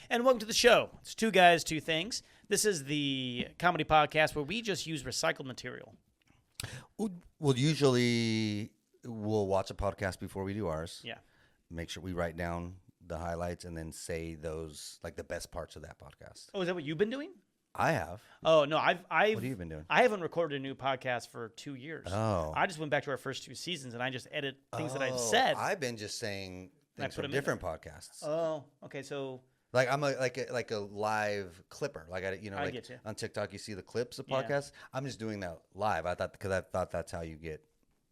And welcome to the show. It's Two Guys, Two Things. This is the comedy podcast where we just use recycled material. Well, usually we'll watch a podcast before we do ours. Yeah. Make sure we write down the highlights and then say those, like the best parts of that podcast. Oh, is that what you've been doing? I have. Oh, no, I've What have you been doing? I haven't recorded a new podcast for 2 years. Oh. I just went back to our first 2 seasons and I just edit things that I've said. I've been just saying things put from 'em in different podcasts. Oh, okay, so... Like I'm like a live clipper. Like I like get you. on TikTok you see the clips of Yeah. podcasts. I'm just doing that live. I thought that's how you get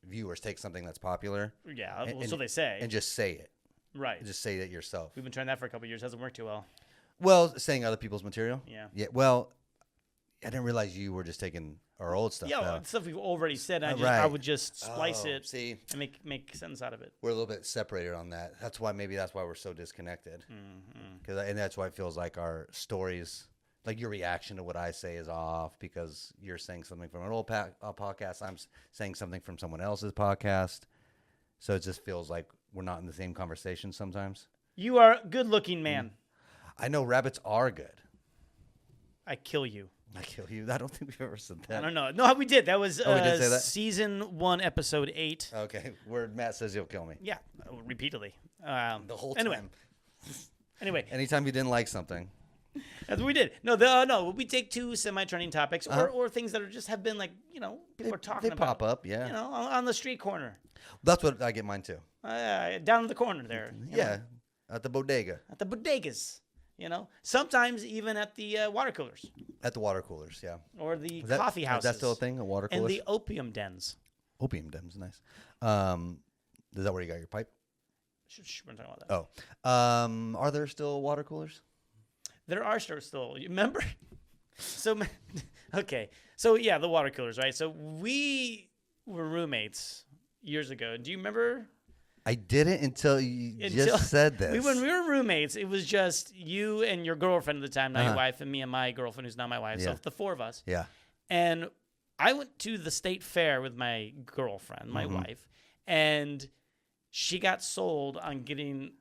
viewers. Take something that's popular. Yeah, and, well, so they say. and just say it. Right. Just say it yourself. We've been trying that for a couple of years. Hasn't worked too well. Well, saying other people's material. Yeah. Yeah. Well, I didn't realize you were just taking our old stuff. Yeah, though. well, stuff we've already said. I Right. would just splice it See, and make sense out of it. we're a little bit separated on that. That's why we're so disconnected. Mm-hmm. And that's why it feels like our stories, like your reaction to what I say, is off because you're saying something from an old podcast. I'm saying something from someone else's podcast. So it just feels like we're not in the same conversation sometimes. You are a good-looking man. I know rabbits are good. I kill you. I kill you. I don't think we've ever said that. I don't know. No, we did. That was we did say that? season 1, episode 8. Okay, where Matt says he'll kill me. Yeah, repeatedly. The whole anyway. time. Anyway, Anytime you didn't like something. that's what we did. No, we take 2 semi-trending topics or things that just have been like, people are talking They about. pop up, yeah. On the street corner. That's what I get mine too. Down in the corner there. you know, Yeah, at the bodega. at the bodegas. Sometimes even at the water coolers At the water coolers, yeah. or the Is that- coffee houses. Is that still a thing, a water cooler? And the opium dens. Opium dens, nice. Is that where you got your pipe? Shh, we're not talking about that. Oh. Are there still water coolers? There are still. You remember? Okay. So, yeah, the water coolers, right? So, we were roommates years ago. Do you remember? I didn't until you just said this. When we were roommates, it was just you and your girlfriend at the time, not your Uh-huh. wife, and me and my girlfriend, who's not my wife. Yeah. So, the 4 of us. Yeah. And I went to the state fair with my girlfriend, my wife, and she got sold on getting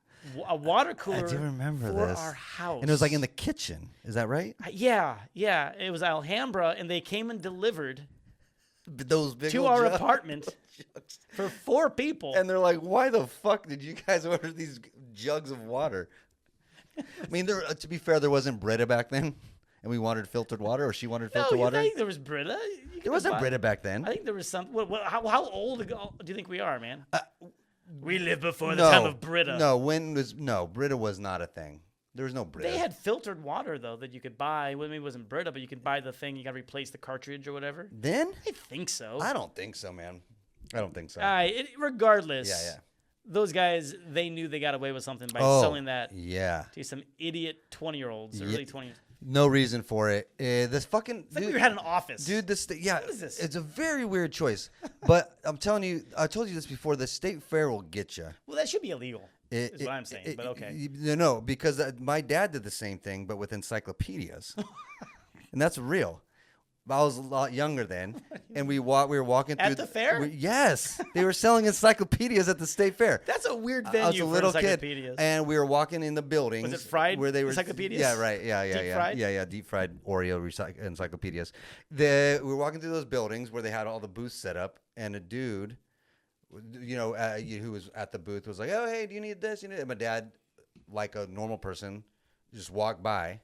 a water cooler I do remember for this. our house. And it was like in the kitchen. Is that right? Yeah. It was Alhambra, and they came and delivered Those big to old our jugs. apartment for 4 people. And they're like, why the fuck did you guys order these jugs of water? I mean, to be fair, there wasn't Brita back then. And we wanted filtered water, or she wanted No, filtered you water. think there was Brita? There wasn't Brita back then. I think there was some. How old ago do you think we are, man? We lived before the time of Brita. No, Brita was not a thing. There was no Brita. They had filtered water though that you could buy. Well, maybe it wasn't Brita, but you could buy the thing. You got to replace the cartridge or whatever. Then? I think so. I don't think so, man. I don't think so. Regardless. Yeah. Those guys, they knew they got away with something by selling that Yeah. to some idiot 20-year-olds, early 20s. No reason for it. This fucking It's like dude, we had an office. dude. What is this? It's a very weird choice. But I'm telling you, I told you this before. The state fair will get you. Well, that should be illegal. Is what I'm saying. But okay. No, because my dad did the same thing, but with encyclopedias, and that's real. I was a lot younger then, and we were walking through At the fair? Yes, they were selling encyclopedias at the state fair. That's a weird I venue was a little for kid, encyclopedias. and we were walking in the buildings. Was it fried where they were encyclopedias? Yeah, right. Yeah, Deep fried? Yeah, deep fried Oreo encyclopedias. We were walking through those buildings where they had all the booths set up, and a dude, who was at the booth was like, "Oh, hey, do you need this? You need it?" And my dad, like a normal person, just walked by,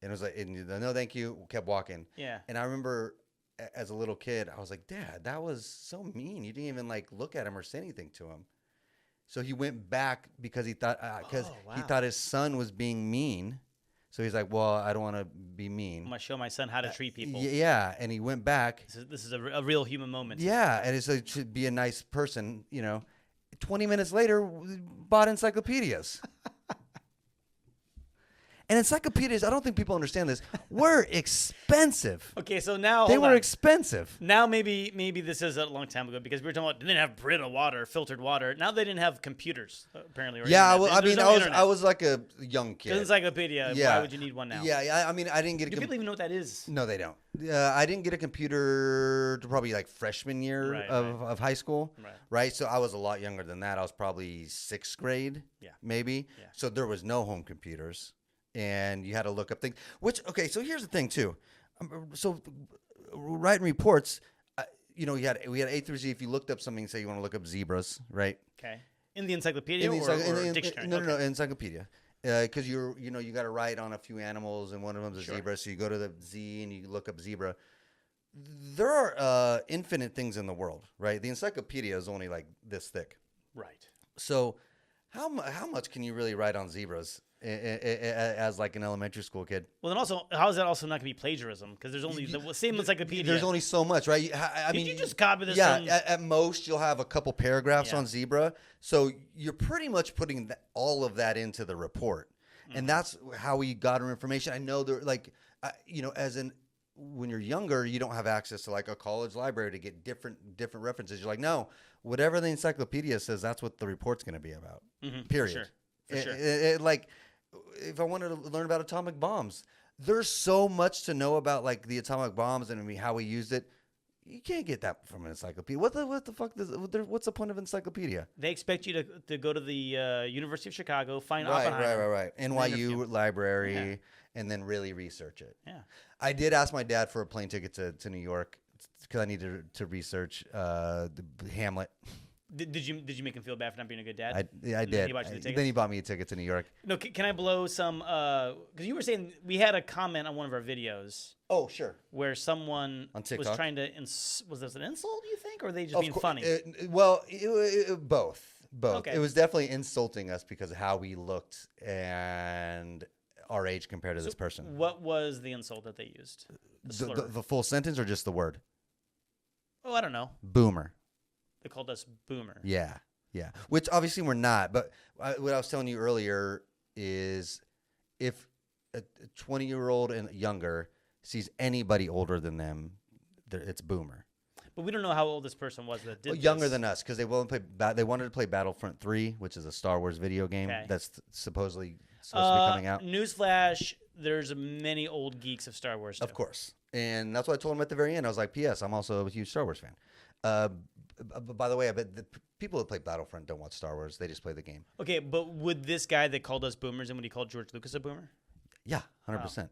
and was like, "No, thank you." Kept walking. Yeah. And I remember, as a little kid, I was like, "Dad, that was so mean. You didn't even like look at him or say anything to him." So he went back because he thought he thought his son was being mean. So he's like, "Well, I don't want to be mean. I'm gonna show my son how to treat people. Yeah, and he went back. This is a real human moment. Yeah, and it's like, should be a nice person, 20 minutes later, bought encyclopedias. And encyclopedias, I don't think people understand this, were expensive. Okay, so now They were expensive. Now maybe this is a long time ago because we were talking about they didn't have Brita water, filtered water. Now they didn't have computers apparently. Or Yeah, internet. well, There's no internet. I was like a young kid. There's encyclopedia. Yeah. Why would you need one now? Yeah. I mean, I didn't get a Do people even know what that is? No, they don't. I didn't get a computer to probably like freshman year of high school. Right. So I was a lot younger than that. I was probably 6th grade. Yeah. Maybe. Yeah. So there was no home computers. and you had to look up things. Which, okay, so here's the thing too. So writing reports, we had A through Z. If you looked up something, say you want to look up zebras, right? Okay. In the encyclopedia or dictionary? No, encyclopedia. Because you got to write on a few animals, and one of them's a zebra. So you go to the Z and you look up zebra. There are infinite things in the world, right? The encyclopedia is only like this thick. Right. So how much can you really write on zebras as like an elementary school kid? Well, then also, how is that also not going to be plagiarism? Because there's only the same encyclopedia. There's only so much, right? I mean, you just copy this? Yeah, from... at most you'll have a couple paragraphs on zebra. So you're pretty much putting all of that into the report, and that's how we got our information. I know there, like, when you're younger, you don't have access to like a college library to get different references. You're like, no, whatever the encyclopedia says, that's what the report's going to be about. Period. For sure. Like, if I wanted to learn about atomic bombs, there's so much to know about like the atomic bombs and how we used it. You can't get that from an encyclopedia. What the fuck? What's the point of encyclopedia? They expect you to go to the University of Chicago, find Oppenheimer. Right. NYU library, and then really research it. Yeah. I did ask my dad for a plane ticket to New York because I needed to research Hamlet. Did you make him feel bad for not being a good dad? I did. Then he bought me a ticket to New York. No, can I blow some? Because you were saying we had a comment on one of our videos. Oh, sure. Where someone on TikTok was trying to was this an insult? Do you think, or were they just being funny? Both. Okay. It was definitely insulting us because of how we looked and our age compared to this person. What was the insult that they used? The full sentence or just the word? Oh, I don't know. Boomer. They called us boomer. Yeah. Which obviously we're not. But what I was telling you earlier is if a 20-year-old and younger sees anybody older than them, it's boomer. But we don't know how old this person was that did younger than us because they wanted to play Battlefront 3, which is a Star Wars video game that's supposedly supposed to be coming out. Newsflash, there's many old geeks of Star Wars too. Of course. And that's what I told him at the very end. I was like, P.S. I'm also a huge Star Wars fan. By the way, I bet the people that play Battlefront don't watch Star Wars. They just play the game. Okay, but would this guy that called us boomers and would he call George Lucas a boomer? Yeah, 100%.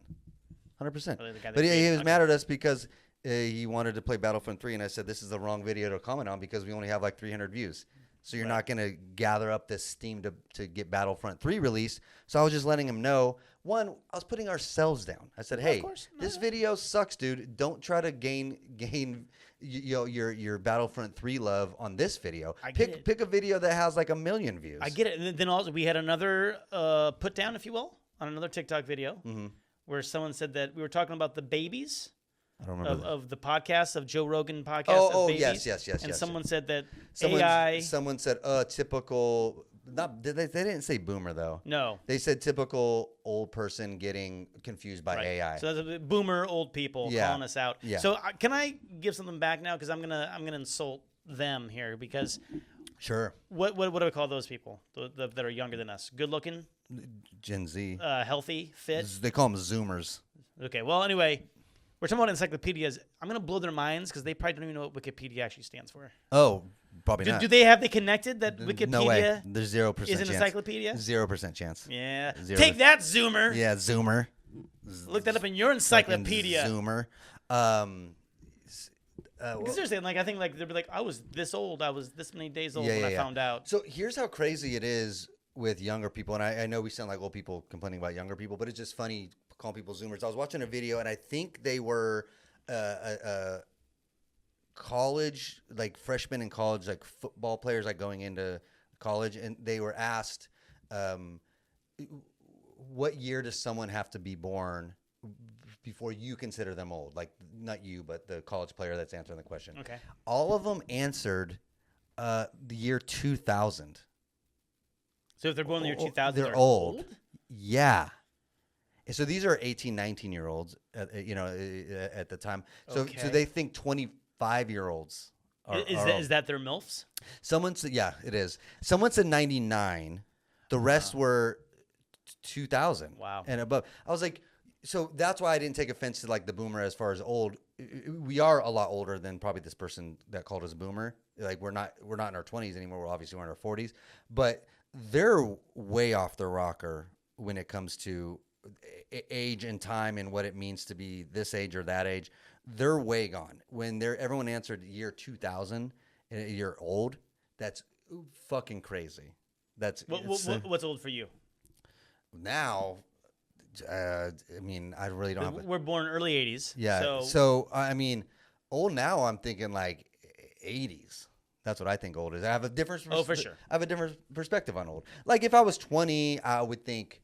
100%. Really, but he was mad at us because he wanted to play Battlefront 3, and I said, this is the wrong video to comment on because we only have like 300 views. So you're not going to gather up this steam to get Battlefront 3 released. So I was just letting him know. One, I was putting ourselves down. I said, hey, this video sucks, dude. Don't try to gain your Battlefront 3 love on this video. Pick a video that has like 1 million views. I get it. And then also we had another put down, if you will, on another TikTok video where someone said that we were talking about the babies. I don't remember of the podcast of Joe Rogan podcast. Oh, of babies. yes. And someone said that Someone said typical. They didn't say boomer though. No, they said typical old person getting confused by AI. So that's a boomer old people calling us out. Yeah. So can I give something back now? Because I'm gonna insult them here because. Sure. What do I call those people that are younger than us? Good looking. Gen Z. Healthy, fit. They call them Zoomers. Okay. Well, anyway. We're talking about encyclopedias. I'm going to blow their minds because they probably don't even know what Wikipedia actually stands for. Oh, probably not. Do they have connected that Wikipedia no way. There's 0% is an encyclopedia? 0% chance. Yeah. 0%. Take that, Zoomer. Yeah, Zoomer. Look that up in your encyclopedia. Zoomer. Because seriously, like I think like they'd be like, I was this old. I was this many days old when I found out. So here's how crazy it is with younger people. And I know we sound like old people complaining about younger people, but it's just funny calling people Zoomers. I was watching a video, and I think they were college, like freshmen in college, like football players, like going into college, and they were asked, what year does someone have to be born before you consider them old? Like, not you, but the college player that's answering the question. Okay. All of them answered the year 2000. So if they're born in the year 2000, they're old? Yeah. So these are 18, 19-year-olds, at the time. So they think 25-year-olds are Is that their MILFs? Someone said, yeah, it is. Someone said 99. The rest were 2000. Wow. And above. I was like, so that's why I didn't take offense to like the boomer as far as old. We are a lot older than probably this person that called us a boomer. Like we're not in our 20s anymore. We're obviously in our 40s. But they're way off the rocker when it comes to age and time and what it means to be this age or that age, they're way gone. When everyone answered year 2000, a year old, that's fucking crazy. What's old for you? Now, I mean, I really don't have. We're born early 80s. Yeah. So I mean, old now, I'm thinking like 80s. That's what I think old is. I have a different. For sure. I have a different perspective on old. Like if I was 20, I wouldn't think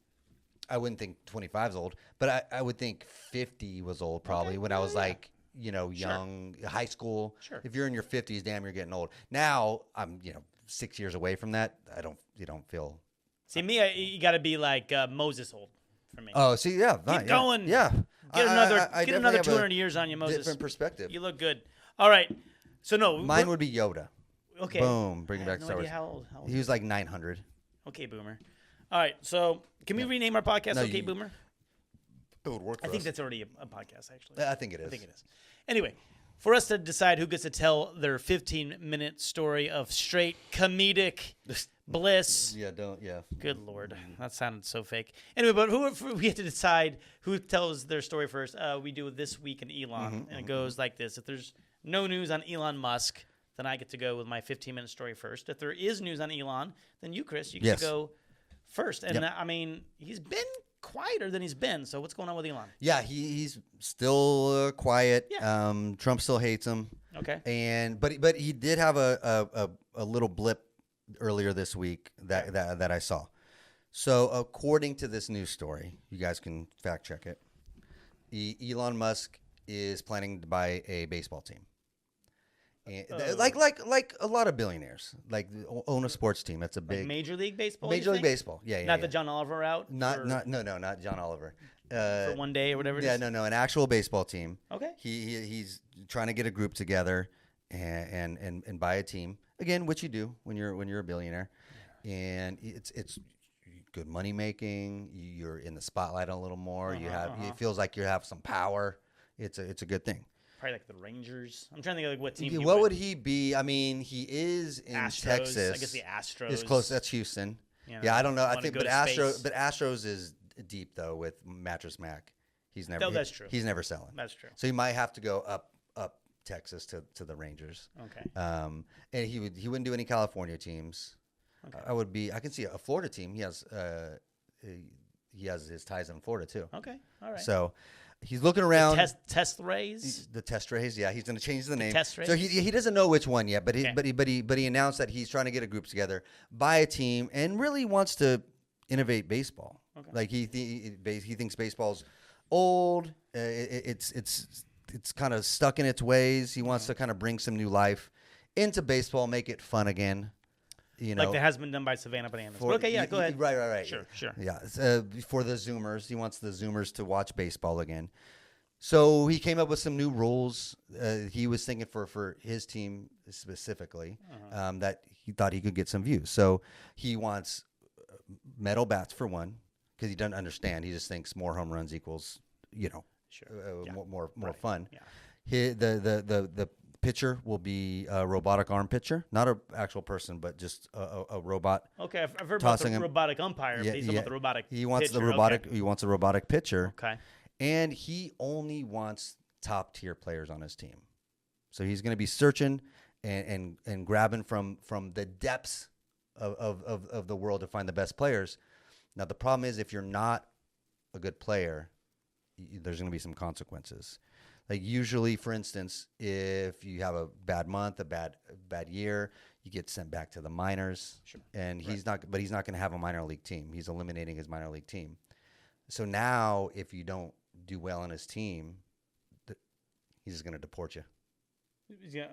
25 is old, but I would think 50 was old probably when I was like, young, high school. Sure. If you're in your 50s, damn, you're getting old. Now I'm, 6 years away from that. You don't feel. See, me, you got to be like Moses old for me. Oh, see, yeah. Keep going. Yeah. Get another 200 years on you, Moses. Different perspective. You look good. All right. So no. Mine would be Yoda. Okay. Boom. Bring it back to Star Wars. How old? He was like 900. Okay, Boomer. All right. So can we rename our podcast Okay, Boomer? It would work for I think us. that's already a podcast, actually. I think it is. I think it is. Anyway, for us to decide who gets to tell their 15-minute story of straight comedic bliss. Yeah. Good Lord. That sounded so fake. Anyway, but we have to decide who tells their story first. We do This Week in Elon, and it goes like this. If there's no news on Elon Musk, then I get to go with my 15-minute story first. If there is news on Elon, then you, Chris, you get to go first. And I mean, he's been quieter than he's been. So what's going on with Elon? Yeah, he's still quiet. Yeah. Trump still hates him. Okay. But he did have a little blip earlier this week that I saw. So according to this news story, you guys can fact check it. Elon Musk is planning to buy a baseball team. And like a lot of billionaires, like own a sports team. That's a big Major League Baseball. Major League Baseball. Yeah. Not the John Oliver route. Not John Oliver. For one day or whatever. It is? No, an actual baseball team. Okay. He's trying to get a group together and buy a team again, which you do when you're a billionaire, and it's good money making. You're in the spotlight a little more. It feels like you have some power. It's a good thing. Probably like the Rangers. I'm trying to think of like what team. What would he be? I mean, he is in Texas. I guess the Astros. It's close. That's Houston. Yeah, I don't know. I think, but Astros is deep though with Mattress Mac. He's never. That's true. He's never selling. That's true. So he might have to go up Texas to the Rangers. Okay. And he wouldn't do any California teams. Okay. I can see a Florida team. He has his ties in Florida too. Okay. All right. So. He's looking around. Test Rays. The Test Rays, yeah. He's going to change the name. Test Rays. So he doesn't know which one yet, but he announced that he's trying to get a group together, buy a team, and really wants to innovate baseball. Okay. Like he thinks baseball's old. It's kind of stuck in its ways. He wants to kind of bring some new life into baseball, make it fun again. Like that has been done by Savannah Bananas. Go ahead. Right. Sure. Yeah, for the Zoomers. He wants the Zoomers to watch baseball again. So he came up with some new rules. He was thinking for his team specifically that he thought he could get some views. So he wants metal bats for one, because he doesn't understand. He just thinks more home runs equals, more fun. Yeah. The pitcher will be a robotic arm pitcher, not an actual person, but just a robot. Okay, I've heard about the robotic umpire. He's about the robotic. He wants pitcher. the robotic. Okay. He wants a robotic pitcher. Okay, and he only wants top tier players on his team. So he's going to be searching and grabbing from the depths of the world to find the best players. Now the problem is, if you're not a good player, there's going to be some consequences. Like usually, for instance, if you have a bad month, a bad year, you get sent back to the minors. Sure. And he's not going to have a minor league team. He's eliminating his minor league team. So now, if you don't do well on his team, he's just going to deport you. Yeah.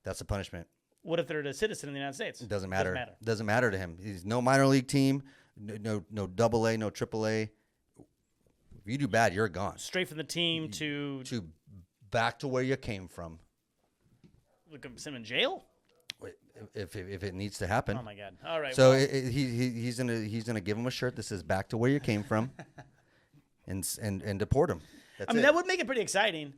That's a punishment. What if they're a citizen in the United States? It doesn't matter. Doesn't matter to him. He's no minor league team, no AA, no AAA. If you do bad, you're gone. Straight from the team to back to where you came from. Look, send him in jail. If it needs to happen. Oh my God! All right. So he's gonna give him a shirt that says "Back to where you came from," and deport him. That would make it pretty exciting.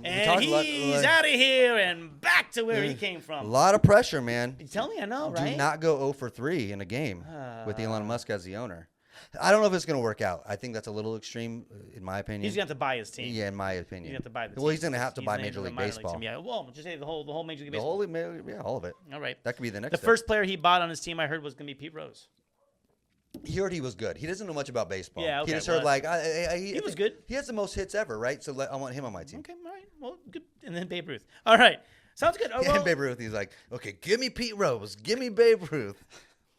And he's out of here and back to where he came from. A lot of pressure, man. You tell me, I know, right? Do not go 0 for 3 in a game with Elon Musk as the owner. I don't know if it's going to work out. I think that's a little extreme, in my opinion. He's going to have to buy his team. Yeah, in my opinion. He's going to have to buy the team. Well, he's going to have to buy gonna Major have League minor Baseball. team. Yeah, well, just say the whole Major League The Baseball. whole, all of it. All right. That could be the next The step. first player he bought on his team, I heard, was going to be Pete Rose. He heard he was good. He doesn't know much about baseball. Yeah, okay, He just well, heard, like, he was good. He has the most hits ever, right? So I want him on my team. Okay, all right. Well, good. And then Babe Ruth. All right. Sounds good. Oh, well, And Babe Ruth, he's like, okay, give me Pete Rose. Give me Babe Ruth.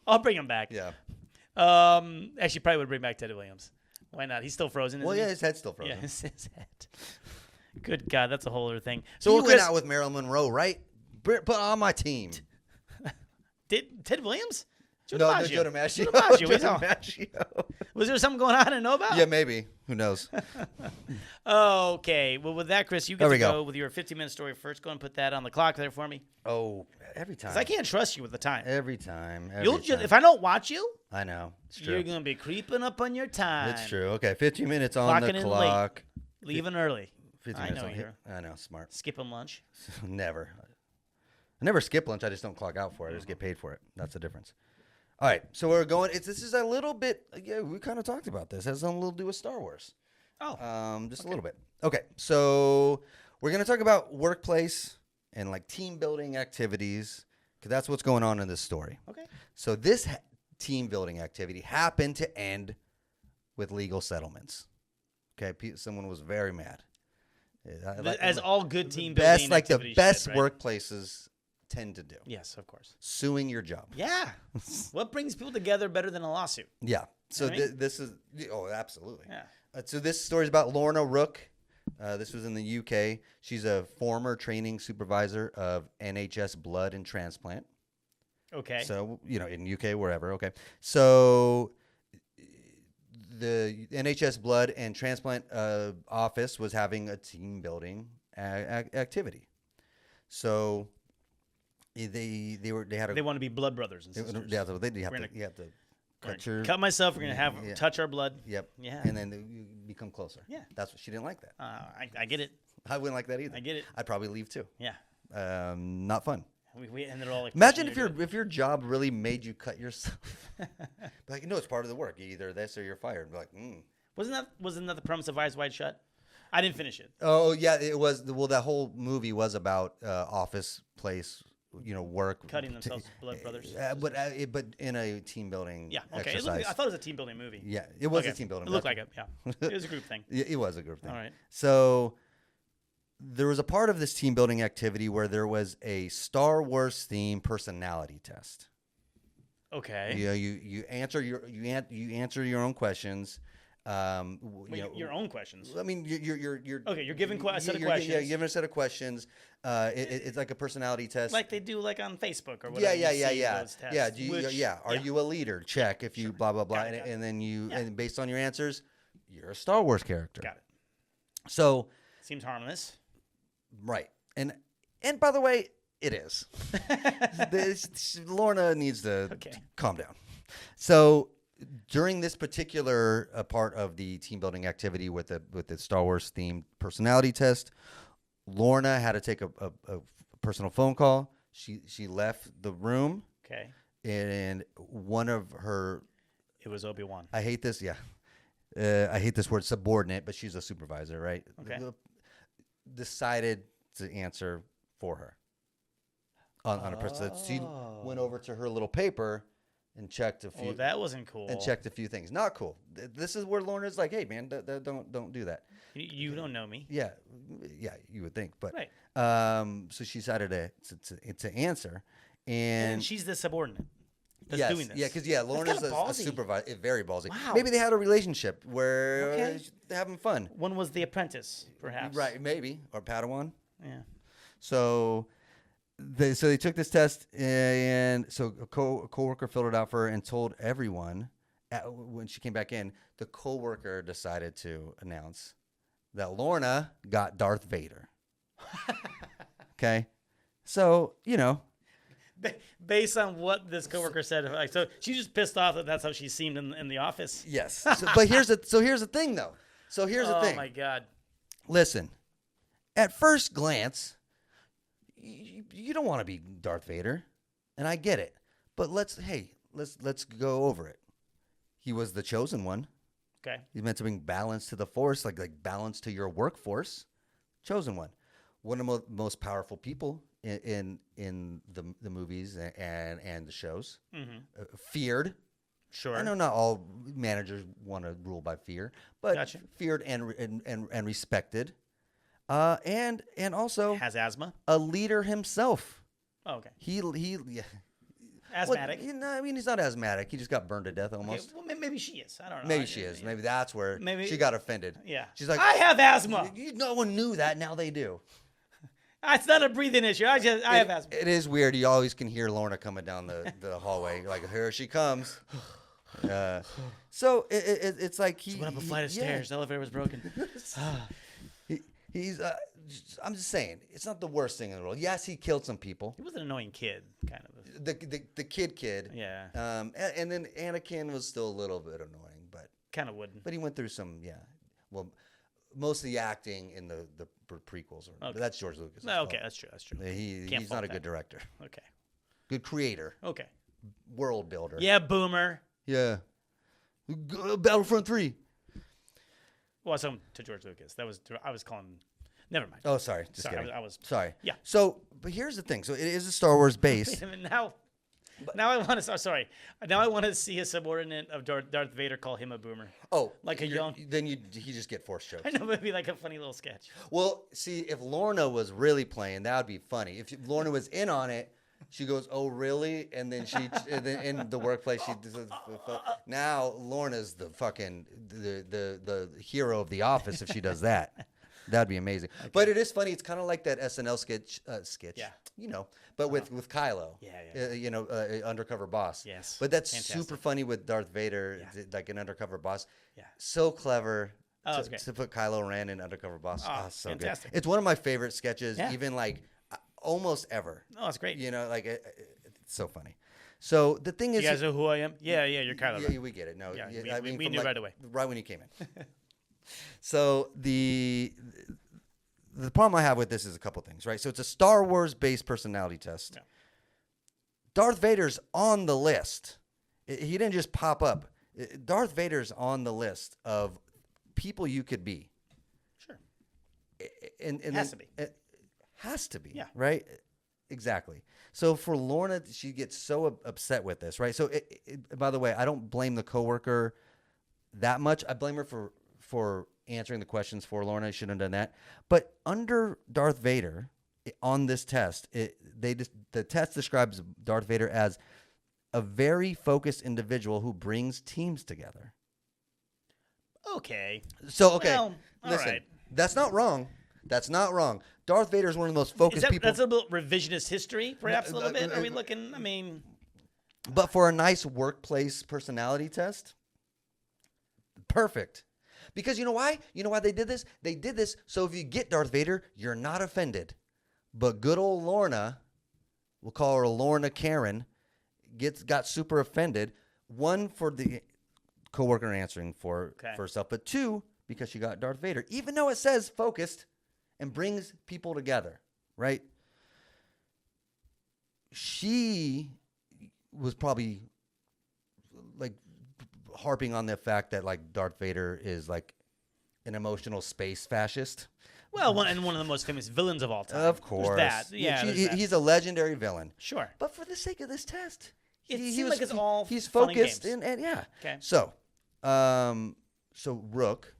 I'll bring him back. Yeah. Actually, probably would bring back Ted Williams. Why not? He's still frozen. Well, isn't yeah, he? his head's still frozen. Yeah, his head. Good God, that's a whole other thing. So So you Chris, went out with Marilyn Monroe, right? Put on my team. did Ted Williams? Joe No, DiMaggio. Joe DiMaggio. Joe DiMaggio, Joe he's on. DiMaggio. Was there something going on I didn't know about? Yeah, maybe. Who knows? Okay. Well, with that, Chris, you get There to we go go. with your 50-minute story first. Go and put that on the clock there for me. Oh, every time. 'Cause I can't trust you with the time. Every time. You'll just if I don't watch you, I know. It's true. you're gonna be creeping up on your time. It's true. Okay, 15 minutes on Clocking the in clock. Leaving early. 15 I minutes know on you're I know, smart. skipping lunch. Never. I never skip lunch. I just don't clock out for it. I just get paid for it. That's the difference. All right, so we're going. This is a little bit. Yeah, we kind of talked about this. It has something a little to do with Star Wars. Oh. Just a little bit. Okay, so we're gonna talk about workplace and like team building activities because that's what's going on in this story. Okay. So this team building activity happened to end with legal settlements. Okay, someone was very mad. As all good team best, building like the activities best should, right? workplaces tend to do. Yes, of course. Suing your job. Yeah. What brings people together better than a lawsuit? Yeah. So You know what I mean? this is absolutely. Yeah. So this story is about Lorna Rook. This was in the UK. She's a former training supervisor of NHS Blood and Transplant. Okay. So, in UK, wherever. Okay. So the NHS Blood and Transplant office was having a team building activity. So they want to be blood brothers and sisters. you have to cut your cut myself. We're gonna touch our blood. Yep. Yeah. And then you become closer. Yeah. That's what she didn't like that. I get it. I wouldn't like that either. I get it. I'd probably leave too. Yeah. Not fun. We and they're all like. Imagine pushing you to if your job really made you cut yourself. Like, no, it's part of the work. Either this or you're fired. Be like, Wasn't that the premise of Eyes Wide Shut? I didn't finish it. Oh yeah, it was. Well, that whole movie was about office place, work, Cutting themselves, blood brothers. but in a team building. Yeah. Okay. Exercise. I thought it was a team building movie. Yeah, it was Okay. a team building. It looked like it. Yeah. It was a group thing. It was a group thing. All right. So there was a part of this team building activity where there was a Star Wars themed personality test. Okay. You answer your own questions. Your own questions. I mean, you're Okay, you're given a set of Yeah, questions. you're given a set of questions. It's like a personality test. Like they do like on Facebook or yeah, whatever. yeah, you yeah, see yeah, those tests, yeah. Do you, which- yeah. Are you a leader? Check. If you blah blah blah, Got it. and then Yeah. and based on your answers, you're a Star Wars character. Got it. So Seems harmless. right, and by the way, it is. Lorna needs to calm down. So during this particular part of the team building activity with the Star Wars themed personality test, Lorna had to take a personal phone call. She left the room. Okay. And one of her, It was Obi-Wan. I hate this. Yeah. I hate this word, subordinate, but she's a supervisor, right? Okay. Decided to answer for her on a person. She went over to her little paper and checked a few. Oh, that wasn't cool. And checked a few things. Not cool. This is where Lorna's like, hey man, don't do that. You don't know me. Yeah, you would think, but Right. so she decided to answer, and she's the subordinate that's yes, doing this. yeah, because Lorna's a supervisor, very ballsy. Wow. Maybe they had a relationship where they're having fun. One was the apprentice, perhaps. Right, maybe, or Padawan. Yeah. So they took this test, and so a coworker filled it out for her and told everyone. When she came back in, the coworker decided to announce that Lorna got Darth Vader. Okay, so Based on what this coworker said, like, so she's just pissed off that that's how she seemed in the office. yes. But here's the thing, though. So here's the thing. Oh my God. Listen, at first glance, you don't want to be Darth Vader, and I get it. But let's go over it. He was the chosen one. Okay. He's meant to bring balance to the force, like balance to your workforce. Chosen one. One of the most powerful people in the movies and the shows. Mm-hmm. Feared. Sure. I know not all managers want to rule by fear, but Gotcha. feared and respected. And also has asthma. A leader himself. Oh, okay. He yeah. Asthmatic. Well, I mean, he's not asthmatic. He just got burned to death almost. Okay, well, maybe she is. I don't know. Maybe she is. Maybe that's where she got offended. Yeah. She's like, I have asthma. No one knew that. Now they do. It's not a breathing issue. I have asthma. It is weird. You always can hear Lorna coming down the hallway. Like, here she comes. So it's like he went up a flight of stairs. The elevator was broken. He's. I'm just saying, it's not the worst thing in the world. Yes, he killed some people. He was an annoying kid, kind of. The kid. Yeah. And then Anakin was still a little bit annoying, but kind of wouldn't. But he went through some, well, most of the acting in the prequels. But that's George Lucas. No, okay, that's true. He's not a good director. Okay. Good creator. Okay. World builder. Yeah, boomer. Yeah. Battlefront 3. Well, I was talking to George Lucas. I was calling. Never mind. Oh, sorry. Just kidding. I was sorry. Yeah. So, but here's the thing. So it is a Star Wars base. Now I want to. Sorry. Now I want to see a subordinate of Darth Vader call him a boomer. Oh, like a young. Then he just get force choked. I know, maybe like a funny little sketch. Well, see, if Lorna was really playing, that would be funny. If Lorna was in on it, she goes, "Oh, really?" And then and then in the workplace, now Lorna's the fucking the hero of the office if she does that. That'd be amazing. Okay. But it is funny. It's kind of like that SNL sketch. Yeah. But with Kylo. Yeah. Undercover boss. Yes. But that's super funny with Darth Vader, like an undercover boss. Yeah. So clever. Oh, to put Kylo Ren in undercover boss. Oh, so fantastic. good. It's one of my favorite sketches, even like almost ever. Oh, that's great. Like it's so funny. So the thing is, you guys know who I am? Yeah, you're Kylo Ren. Yeah, we get it. No, yeah, we knew right away. Right when you came in. So the problem I have with this is a couple things, right? So it's a Star Wars based personality test. Yeah. Darth Vader's on the list. He didn't just pop up. Darth Vader's on the list of people you could be. Sure. And has to be. It has to be. Yeah. Right? Exactly. So for Lorna, she gets so upset with this, right? So by the way, I don't blame the coworker that much. I blame her for answering the questions for Lorna. I shouldn't have done that. But under Darth Vader, on this test, the test describes Darth Vader as a very focused individual who brings teams together. Okay. So, well, listen, right. That's not wrong. That's not wrong. Darth Vader is one of the most focused people. That's a little revisionist history, perhaps a little bit. Are we looking? I mean, but for a nice workplace personality test, perfect. Because you know why? You know why they did this? They did this so if you get Darth Vader, you're not offended. But good old Lorna, we'll call her Lorna Karen, got super offended. One, for the coworker answering for herself, but two, because she got Darth Vader. Even though it says focused and brings people together, right? She was probably like harping on the fact that like Darth Vader is like an emotional space fascist. Well, one of the most famous villains of all time. Of course. There's that. Yeah, he's a legendary villain. Sure. But for the sake of this test, he like it's all he's fun focused and yeah. Okay. So Rook,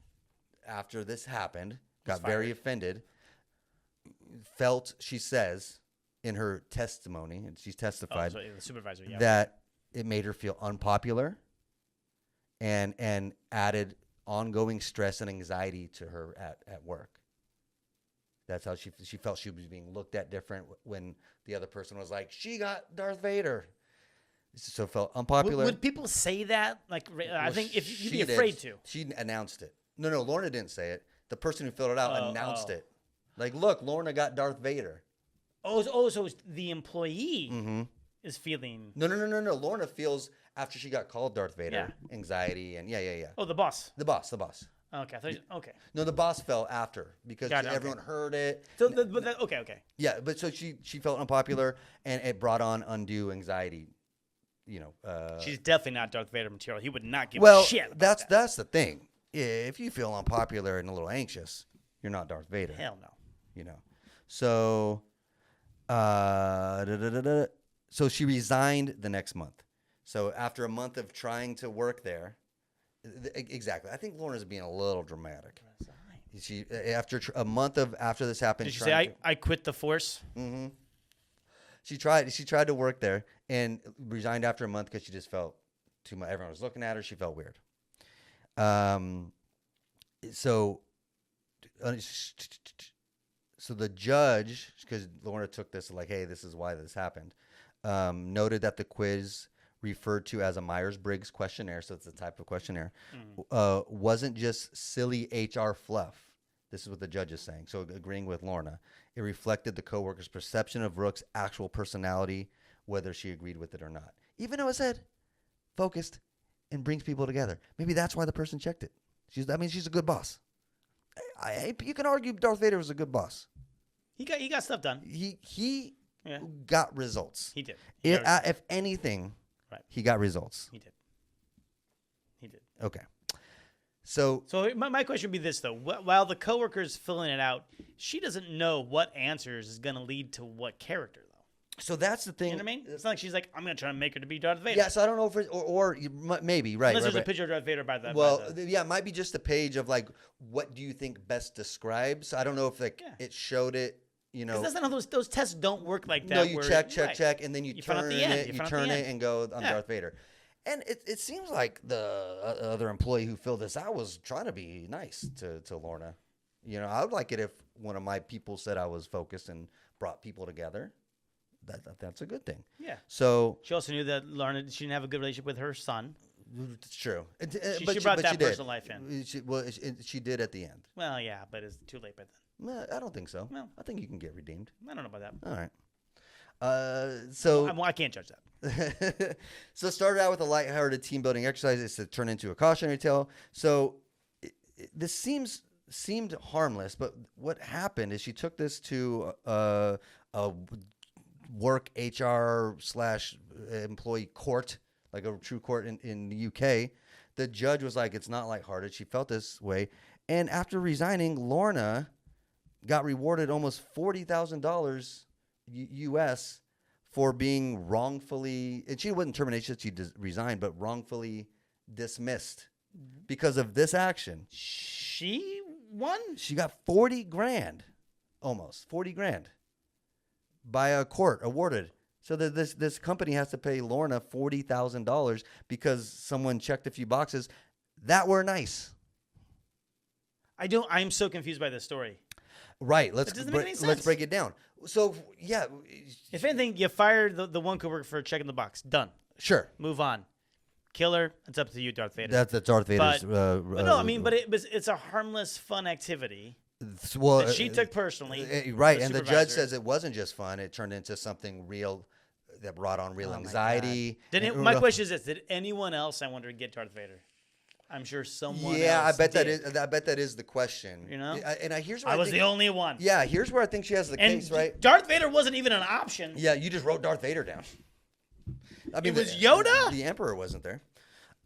after this happened, got very offended. Felt, she says in her testimony, and she's testified, the supervisor, that it made her feel unpopular and added ongoing stress and anxiety to her at work. That's how she felt she was being looked at different when the other person was like, she got Darth Vader. So felt unpopular. Would people say that? Like, I think if you'd be afraid to. She announced it. No, Lorna didn't say it. The person who filled it out announced it. Like, look, Lorna got Darth Vader. So the employee is feeling. No. Lorna feels after she got called Darth Vader, anxiety and yeah. Oh, the boss. The boss. Okay, okay. No, the boss fell after because everyone heard it. So, okay. Yeah, but so she felt unpopular and it brought on undue anxiety She's definitely not Darth Vader material. He would not give well, a shit about that's that. that's the thing. If you feel unpopular and a little anxious, you're not Darth Vader. Hell no. So, so she resigned the next month. So after a month of trying to work there, exactly. I think Lorna's being a little dramatic. She after a month after this happened. Did she say I quit the force? Mm-hmm. She tried to work there and resigned after a month because she just felt too much. Everyone was looking at her. She felt weird. So the judge, because Lorna took this like, hey, this is why this happened, noted that the quiz referred to as a Myers-Briggs questionnaire, so it's a type of questionnaire, wasn't just silly HR fluff. This is what the judge is saying. So agreeing with Lorna, it reflected the coworker's perception of Rook's actual personality, whether she agreed with it or not. Even though it said focused and brings people together. Maybe that's why the person checked it. She's a good boss. You can argue Darth Vader was a good boss. He got stuff done. He got results. He did. If anything, right. He got results. He did. Okay. So my question would be this, though. While the coworker's filling it out, she doesn't know what answers is going to lead to what character, though. So that's the thing. You know what I mean? It's not like she's like, I'm going to try to make her to be Darth Vader. Yeah, so I don't know if it's, or maybe, right. Unless there's right. a picture of Darth Vader by that. Well, yeah, it might be just a page of like, what do you think best describes? I don't know if it showed it, Because that's not how those tests don't work like that. No, you check, and then you turn it and go, I'm Darth Vader. And it seems like the other employee who filled this out was trying to be nice to Lorna. I would like it if one of my people said I was focused and brought people together. That's a good thing. Yeah. So she also knew that Lorna, she didn't have a good relationship with her son. It's true. She brought that personal life in. She did at the end. Well, yeah, but it's too late by then. No, I don't think so. Well, I think you can get redeemed. I don't know about that. All right. So I can't judge that. So it started out with a lighthearted team building exercise. It's to turn into a cautionary tale. So this seemed harmless, but what happened is she took this to a work HR / employee court, like a true court in the UK. The judge was like, it's not lighthearted. She felt this way. And after resigning, Lorna got rewarded almost $40,000 US for being wrongfully, and she wasn't terminated, she resigned, but wrongfully dismissed because of this action. She won? She got 40 grand, almost 40 grand by a court awarded. So that this company has to pay Lorna $40,000 because someone checked a few boxes that were nice. I'm so confused by this story. Right. Let's break it down. So, yeah. If anything, you fired the one coworker for checking the box. Done. Sure. Move on. Kill her. It's up to you, Darth Vader. That's Darth Vader's. But no, I mean, it's a harmless, fun activity that she took personally. Right. And the judge says it wasn't just fun. It turned into something real that brought on real anxiety. My question is this. Did anyone else, I wonder, get Darth Vader? I'm sure someone else I bet did. that is the question. Here's where I was the only one. Yeah, here's where I think she has the case, right? Darth Vader wasn't even an option. Yeah, you just wrote Darth Vader down. I mean, it was Yoda? The Emperor wasn't there.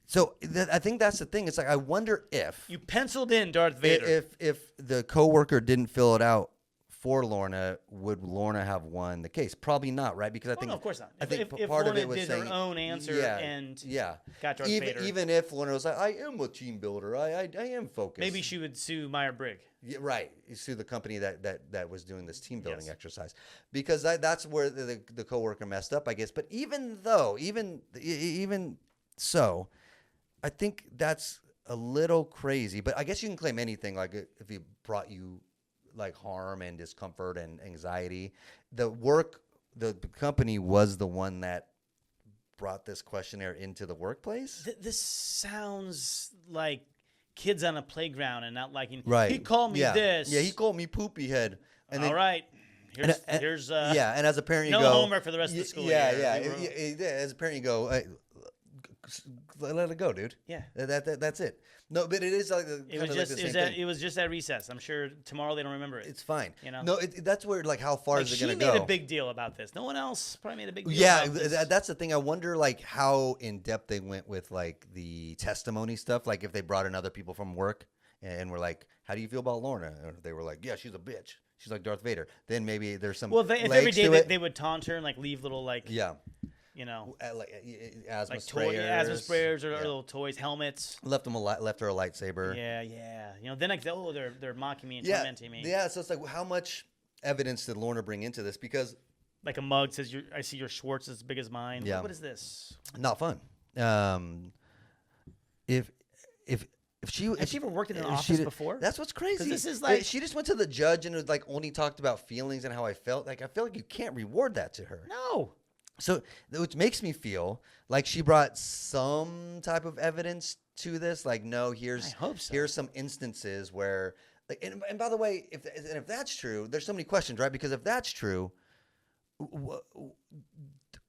So I think that's the thing. It's like, I wonder if you penciled in Darth Vader. If the coworker didn't fill it out for Lorna, would Lorna have won the case? Probably not, right? Because I think no, of course not. I think if part Lorna of it was did saying her own answer and got Darth Vader. Even if Lorna was like, I am a team builder, I am focused. Maybe she would sue Meyer-Briggs. Yeah, right. You sue the company that was doing this team building exercise, because that's where the coworker messed up, I guess. But even so, I think that's a little crazy. But I guess you can claim anything, like if he brought you like harm and discomfort and anxiety. The company was the one that brought this questionnaire into the workplaase. This sounds like kids on a playground and not liking. Right. He called me this. Yeah, he called me poopy head. And all right. Here's and as a parent, you no go, homework for the rest of the school year. As a parent, you go, let it go, dude. Yeah. That's it. No, but it is like it was just at recess. I'm sure tomorrow they don't remember it. It's fine. You know? No, that's where like how far Like is it going to she go? made a big deal about this. No one else probably made a big deal. Yeah, about this. that's the thing. I wonder like how in depth they went with like the testimony stuff. Like if they brought in other people from work and were like, "How do you feel about Lorna?" And they were like, "Yeah, she's a bitch. She's like Darth Vader." Then maybe there's some. Well, if every day they would taunt her and like leave little like you know, like asthma sprayers or little toys, helmets. Left her a lightsaber. Yeah. You know, then like they're mocking me and tormenting me. Yeah, so it's like how much evidence did Lorna bring into this? Because like a mug says, I see your Schwartz as big as mine. Yeah. What is this? Not fun. If she ever worked in an office before? That's what's crazy. This is like she just went to the judge and was like only talked about feelings and how I felt. Like I feel like you can't reward that to her. No. So, which makes me feel like she brought some type of evidence to this. Like, no, here's some instances where, like, and by the way, if that's true, there's so many questions, right? Because if that's true,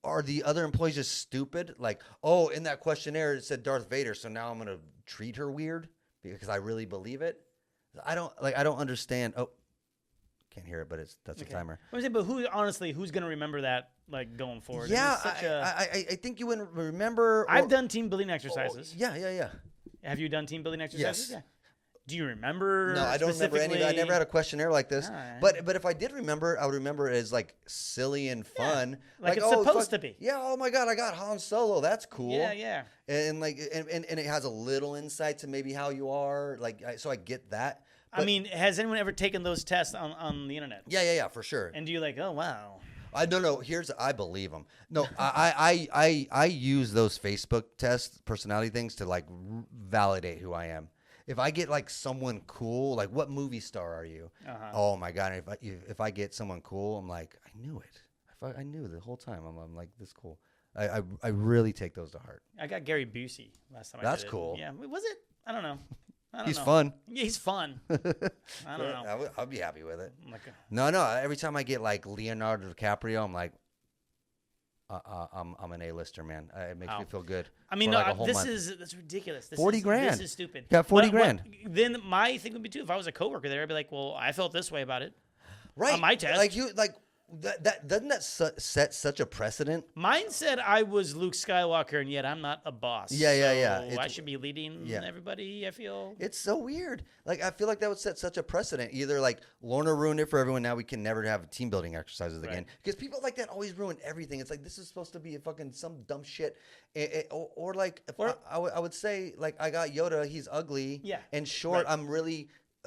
are the other employees just stupid? Like, oh, in that questionnaire it said Darth Vader, so now I'm gonna treat her weird because I really believe it. I don't understand. Oh, can't hear it, but that's okay. A timer. But who's gonna remember that? Like going forward. Yeah, I think you wouldn't remember. I've done team building exercises. Yeah. Have you done team building exercises? Yes. Yeah. Do you remember? No, I don't remember any. I never had a questionnaire like this. Right. But if I did remember, I would remember it as like silly and fun. Yeah, like it's supposed to be. Yeah. Oh my God, I got Han Solo. That's cool. Yeah. And like and it has a little insight to maybe how you are. Like so I get that. But, I mean, has anyone ever taken those tests on the internet? Yeah, for sure. And do you like, oh wow. No. I believe them. No, I use those Facebook test personality things to like validate who I am. If I get like someone cool, like what movie star are you? Oh my God! If I get someone cool, I'm like, I knew it. I knew the whole time. I'm like this cool. I really take those to heart. I got Gary Busey last time. That's I did cool. It. Yeah, was it? I don't know. He's fun. Yeah, he's fun. I don't know. I'll be happy with it. No. Every time I get like Leonardo DiCaprio, I'm like, I'm an A-lister, man. It makes me feel good. I mean, that's ridiculous. $40,000. This is stupid. Got $40,000. Then my thing would be too. If I was a coworker there, I'd be like, well, I felt this way about it. Right. On my test. That doesn't that set such a precedent? Mine said I was Luke Skywalker, and yet I'm not a boss. Yeah. So I should be leading everybody. I feel it's so weird. Like I feel like that would set such a precedent. Either like Lorna ruined it for everyone. Now we can never have team building exercises again because people like that always ruin everything. It's like this is supposed to be a fucking some dumb shit, or like I would say like I got Yoda. He's ugly and short. Right.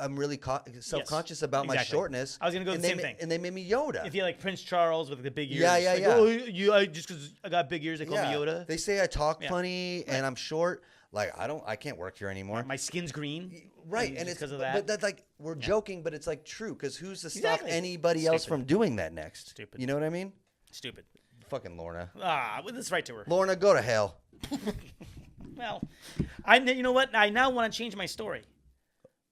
I'm really self-conscious about my shortness. I was gonna go the same thing. And they made me Yoda. If you like Prince Charles with the big ears, yeah. Oh, just because I got big ears, they call me Yoda. They say I talk funny and I'm short. Like I can't work here anymore. My skin's green. Right, and it's because of that. But that's like we're joking, but it's like true because who's to stop anybody else from doing that next? Stupid. You know what I mean? Stupid. Fucking Lorna. Let's write to her. Lorna, go to hell. Well, you know what? I now want to change my story.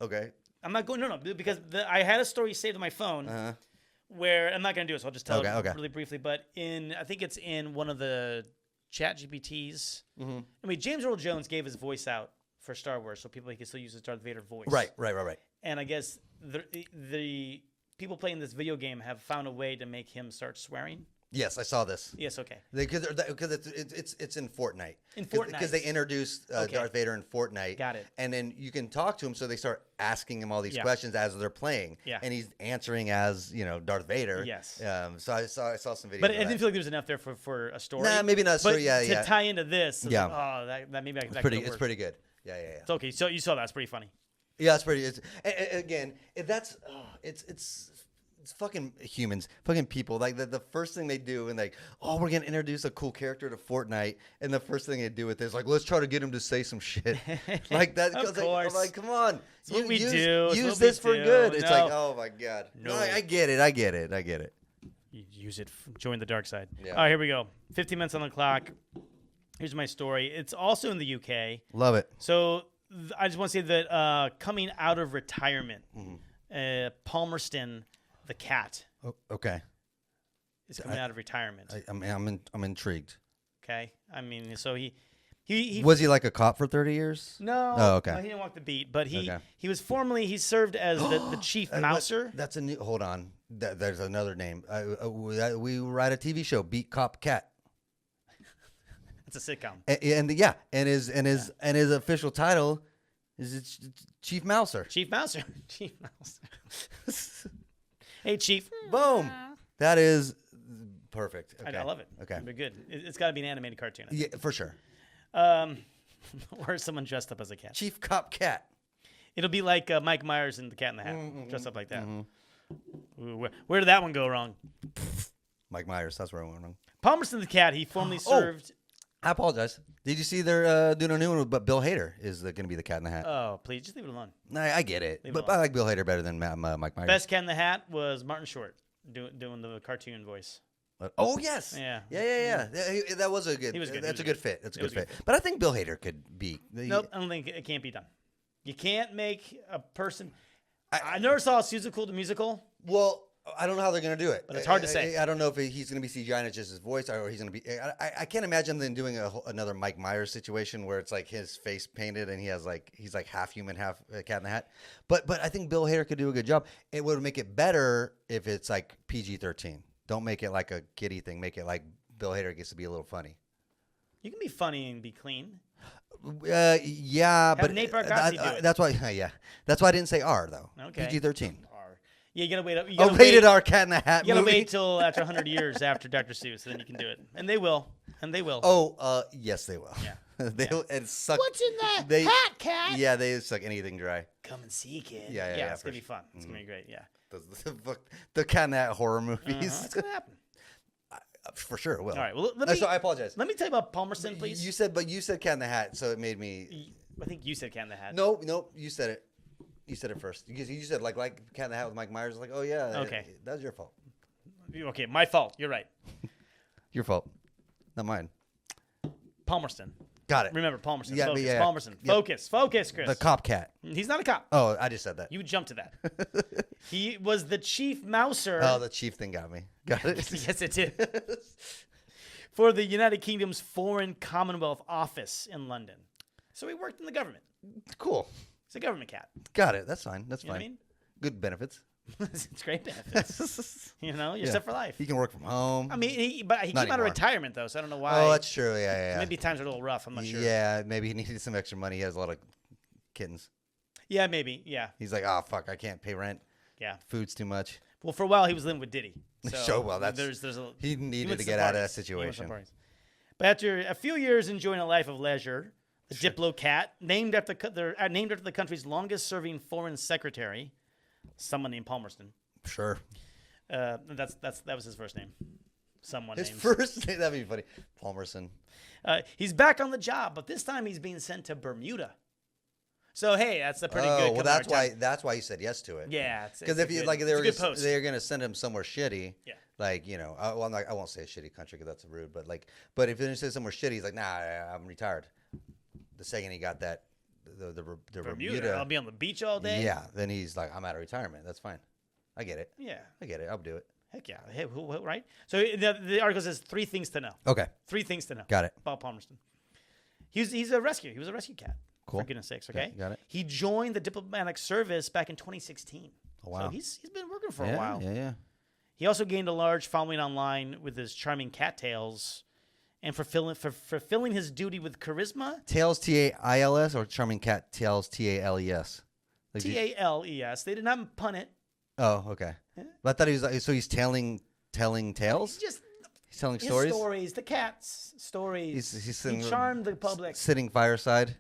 Okay. I'm not going. No, because I had a story saved on my phone where I'm not going to do it, so I'll just tell it really briefly. But I think it's in one of the Chat GPTs. Mm-hmm. I mean, James Earl Jones gave his voice out for Star Wars, so he can still use his Darth Vader voice. Right. And I guess the people playing this video game have found a way to make him start swearing. Yes, I saw this. Yes, okay. Because it's in Fortnite. Because they introduced Darth Vader in Fortnite. Got it. And then you can talk to him, so they start asking him all these questions as they're playing. Yeah. And he's answering as Darth Vader. Yes. So I saw some videos. But I didn't feel like there was enough there for a story. Nah, maybe not a story. But to tie into this, like, that maybe it's pretty good. Yeah. It's okay. So you saw that. It's pretty funny. Yeah, it's pretty. It's fucking humans, fucking people. Like the first thing they do, and like, oh, we're gonna introduce a cool character to Fortnite, and the first thing they do with this, like, let's try to get him to say some shit like that. Of course, I'm like, come on, use this for good. It's like, oh my god, no, I get it. You use it. Join the dark side. Yeah. All right, here we go. 15 minutes on the clock. Here's my story. It's also in the UK. Love it. So I just want to say that coming out of retirement, Palmerston, the cat. Oh, okay. Is coming out of retirement. I'm intrigued. Okay. I mean, so He Was he like a cop for 30 years? No. Oh, okay. No, he didn't walk the beat, but he Okay. he was formerly he served as the chief mouser. That's a new. Hold on. There's another name. We write a TV show, Beat Cop Cat. It's a sitcom. And his official title is Chief Mouser. Chief mouser. Chief mouser. Hey, chief. Boom. That is perfect. Okay. I love it. Okay. It'll be good. It's got to be an animated cartoon. Yeah, for sure. Or someone dressed up as a cat. Chief Cop Cat. It'll be like Mike Myers in The Cat in the Hat, dressed up like that. Mm-hmm. Ooh, where did that one go wrong? Mike Myers. That's where I went wrong. Palmerston the Cat. He formerly served. I apologize. Did you see they're doing a new one? But Bill Hader is going to be the Cat in the Hat. Oh, please, just leave it alone. I get it. Leave it But alone. I like Bill Hader better than Mike Myers. Best Cat in the Hat was Martin Short doing the cartoon voice. Oh, yes. Yeah. Yeah. That was a good. He was good. That's He a was good fit. That's a It was good fit. good. But I think Bill Hader could be. Nope, I don't think it can't be done. You can't make a person. I never saw Seussical the musical. Well, I don't know how they're going to do it. But it's hard to say. I don't know if he's going to be CGI and it's just his voice, or he's going to be. I can't imagine them doing another Mike Myers situation where it's like his face painted and he's like half human, half Cat in the Hat. But I think Bill Hader could do a good job. It would make it better if it's like PG-13. Don't make it like a kiddie thing. Make it like Bill Hader gets to be a little funny. You can be funny and be clean. Yeah, but Nate Bargatze do it. that's why. Yeah, that's why I didn't say R though. Okay. PG-13. Yeah, you gotta wait. A rated R Cat in the Hat You gotta movie. wait till after 100 years after Dr. Seuss, then you can do it, and they will. Oh, yes, they will. Yeah. They'll and suck. What's in that hat, cat? Yeah, they suck anything dry. Come and see, kid. Yeah, It's for gonna be fun. It's gonna be great. Yeah. The Cat in the Hat horror movies. It's gonna happen. For sure, it will. All right. Well, let me. So I apologize. Let me tell you about Palmerston, please. You said Cat in the Hat, so it made me. I think you said Cat in the Hat. No, you said it. You said it first. You said like Cat in the Hat with Mike Myers. Like, oh yeah. Okay. That was your fault. Okay, my fault. You're right. Your fault, not mine. Palmerston. Got it. Remember Palmerston. Yeah, Focus. yeah. Palmerston. Yep. Focus, Chris. The cop cat. He's not a cop. Oh, I just said that. You jumped to that. He was the chief mouser. Oh, the chief thing got me. Got it. Yes, it did. For the United Kingdom's Foreign Commonwealth Office in London. So he worked in the government. Cool. He's a government cat. Got it. That's fine. That's You know fine. what I mean? Good benefits. It's great benefits. You're Yeah. set for life. He can work from home. I mean, he Not came out of anymore. retirement, though, so I don't know why. Oh, that's true. Yeah. Maybe times are a little rough. I'm not sure. Yeah, maybe he needed some extra money. He has a lot of kittens. Yeah, maybe. Yeah. He's like, oh fuck, I can't pay rent. Yeah. Food's too much. Well, for a while, he was living with Diddy. So So, well, that's- there's a, He needed went to some get out of that parties. He went to some situation. parties. But after a few years enjoying a life of leisure, the Diplo cat, named after the country's longest-serving foreign secretary, someone named Palmerston. Sure. That was his first name. Someone His named. first name, that'd be funny. Palmerston. He's back on the job, but this time he's being sent to Bermuda. So hey, that's a pretty good. Well, that's why he said yes to it. Yeah, Because if you good, like, it's a good post. they're gonna send him somewhere shitty. Yeah. Like I won't say a shitty country because that's rude. But but if they say somewhere shitty, he's like, nah, I'm retired. The second he got that, the Bermuda, I'll be on the beach all day. yeah, then he's like, I'm out of retirement. That's fine. I get it. Yeah. I get it. I'll do it. Heck yeah. Hey, right? So the article says 3 things to know. Okay. 3 things to know. Got it. About Palmerston. He's a rescue. He was a rescue cat. Cool. For goodness sakes, okay? Got it. He joined the diplomatic service back in 2016. Oh, wow. So he's been working for a while. Yeah. He also gained a large following online with his charming cattails and fulfilling his duty with charisma. Tails, Tails, or charming cat tails, Tales. Like, Tales. They did not pun it. Oh, okay. But I thought he was like, so he's telling tales. He's Telling his stories. stories, the cat's stories. He's he sitting, charmed the public. sitting fireside.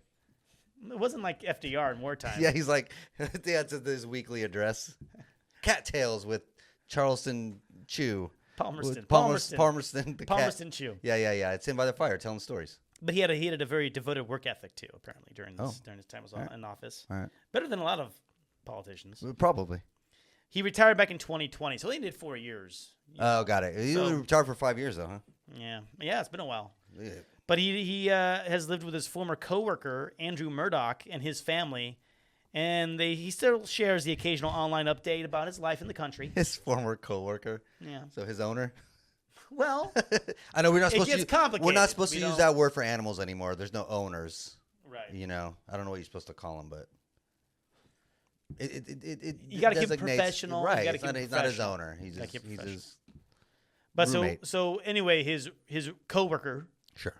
It wasn't like FDR in wartime. Yeah, he's like, that's his weekly address. Cattails with Charleston Chew. Palmerston. Palmerston. The Palmerston cat. Chew. Yeah. It's him by the fire telling stories. But he had a very devoted work ethic too, apparently during his time in office. All right. Better than a lot of politicians. Probably. He retired back in 2020, so he did 4 years. Oh, got it. He was retired for 5 years though, huh? Yeah, it's been a while. Yeah. But he has lived with his former coworker Andrew Murdoch and his family, and he still shares the occasional online update about his life in the country. His former coworker. Yeah. So his owner. Well, I know we're not it supposed gets to. complicated. We're not supposed We to use don't- that word for animals anymore. There's no owners. Right. You know, I don't know what you're supposed to call them, but it You gotta keep it designates- professional. You Right. gotta It's keep not, it he's not his professional. owner. He's Gotta keep it his professional. his But roommate. so anyway, his coworker Sure.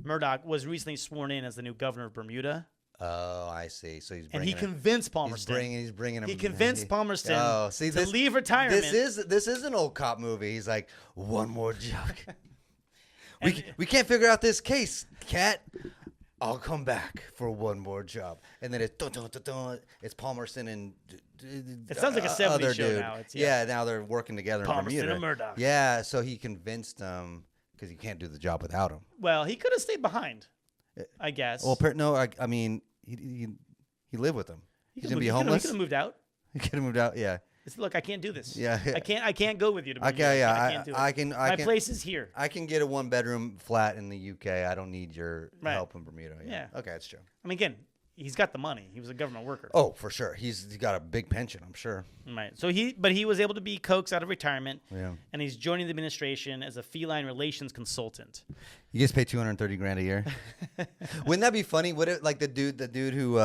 Murdoch was recently sworn in as the new governor of Bermuda, Oh, I see. So he's and bringing he convinced Palmerston. He's bringing him. He convinced Palmerston Oh, see, to leave retirement. This is an old cop movie. He's like, one more job. And- we can't figure out this case, Cat. I'll come back for one more job, and then it's dun, dun, dun, dun, it's Palmerston and It sounds like a 70s other show dude. now. It's, yeah, now they're working together Palmerston in Bermuda. and Murdoch. Yeah, so he convinced him because he can't do the job without him. Well, he could have stayed behind, I guess. Well, no, I mean he lived with him. He He's could've gonna be moved- homeless. He could have moved out. He could have moved out. Yeah. Look, I can't do this. Yeah. I can't go with you to Bermuda. Okay, yeah, I can't do it. I can. My place is here. I can get a 1-bedroom flat in the UK. I don't need your Right. help in Bermuda. Yeah. Okay, that's true. I mean, again, he's got the money. He was a government worker. Oh, for sure. He's got a big pension, I'm sure. Right. So he was able to be coaxed out of retirement. Yeah. And he's joining the administration as a feline relations consultant. You gets paid $230,000 a year. Wouldn't that be funny? Would it like the dude who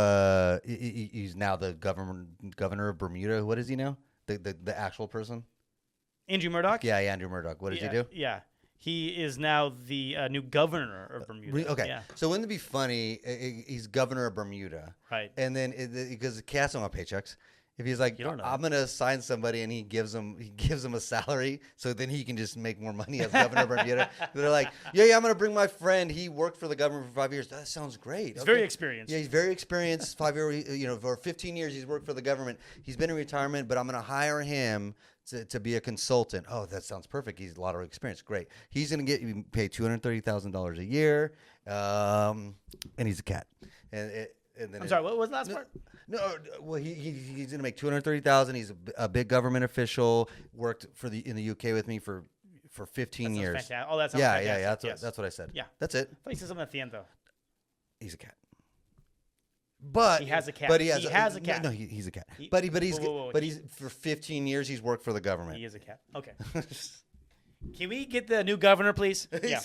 he's now the governor of Bermuda? What is he now? The actual person? Andrew Murdoch? Yeah, Andrew Murdoch. What does he do? Yeah. He is now the new governor of Bermuda. Okay. Yeah. So wouldn't it be funny? He's governor of Bermuda. Right. And then because the cats don't have paychecks, if he's like, You don't know. I'm gonna assign somebody, and he gives him a salary, so then he can just make more money as governor of Bermuda. They're like, yeah, I'm gonna bring my friend. He worked for the government for 5 years. That sounds great. He's Okay. very experienced. Yeah, he's very experienced. 5 years, for 15 years he's worked for the government. He's been in retirement, but I'm gonna hire him to be a consultant. Oh, that sounds perfect. He's a lot of experience. Great. He's gonna get paid $230,000 a year, and he's a cat. And then I'm sorry, what was the last part? No, well, he's gonna make $230,000. He's a big government official. Worked in the UK with me for 15 That sounds years. fantastic. Oh, that sounds Yeah, fantastic. yeah. Yes. That's what I said. Yeah. That's it. I thought you said something at the end, though. He's a cat. But He has a cat. But he He has has a cat. No, he's a cat. He- But whoa. he's for 15 years he's worked for the government. He is a cat. Okay. Can we get the new governor, please? Yeah.